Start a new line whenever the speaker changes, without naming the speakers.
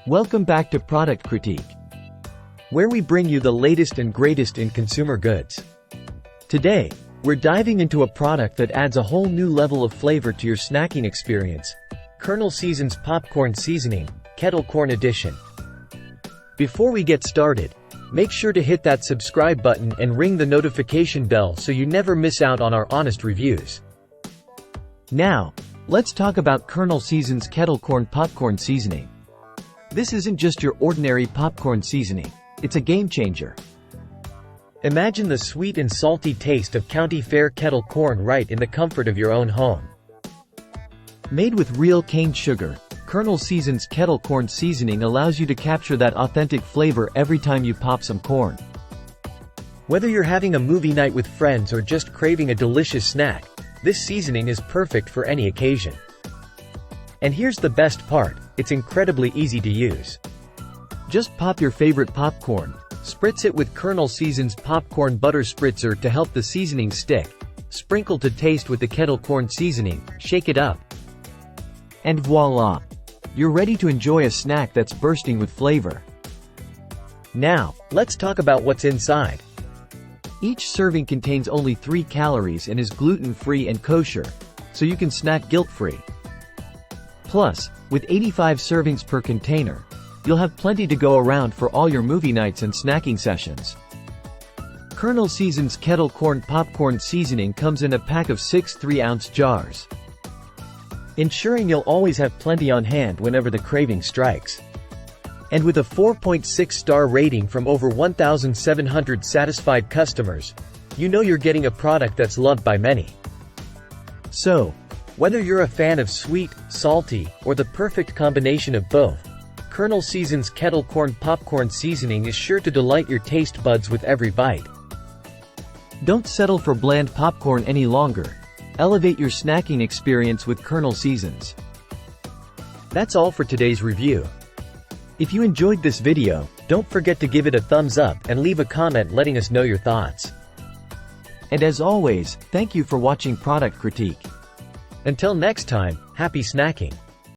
Welcome back to Product Critique, where we bring you the latest and greatest in consumer goods. Today, we're diving into a product that adds a whole new level of flavor to your snacking experience: Kernel Season's Popcorn Seasoning, Kettle Corn Edition. Before we get started, make sure to hit that subscribe button and ring the notification bell so you never miss out on our honest reviews. Now, let's talk about Kernel Season's Kettle Corn Popcorn Seasoning. This isn't just your ordinary popcorn seasoning, it's a game changer. Imagine the sweet and salty taste of county fair kettle corn right in the comfort of your own home. Made with real cane sugar, Kernel Season's Kettle Corn Seasoning allows you to capture that authentic flavor every time you pop some corn. Whether you're having a movie night with friends or just craving a delicious snack, this seasoning is perfect for any occasion. And here's the best part, it's incredibly easy to use. Just pop your favorite popcorn, spritz it with Kernel Season's Popcorn Butter Spritzer to help the seasoning stick, sprinkle to taste with the kettle corn seasoning, shake it up, and voila! You're ready to enjoy a snack that's bursting with flavor. Now, let's talk about what's inside. Each serving contains only 3 calories and is gluten-free and kosher, so you can snack guilt-free. Plus, with 85 servings per container, you'll have plenty to go around for all your movie nights and snacking sessions. Kernel Season's Kettle Corn Popcorn Seasoning comes in a pack of 6 3-ounce jars, ensuring you'll always have plenty on hand whenever the craving strikes. And with a 4.6-star rating from over 1,700 satisfied customers, you know you're getting a product that's loved by many. So, whether you're a fan of sweet, salty, or the perfect combination of both, Kernel Season's Kettle Corn Popcorn Seasoning is sure to delight your taste buds with every bite. Don't settle for bland popcorn any longer. Elevate your snacking experience with Kernel Seasons. That's all for today's review. If you enjoyed this video, don't forget to give it a thumbs up and leave a comment letting us know your thoughts. And as always, thank you for watching Product Critique. Until next time, happy snacking!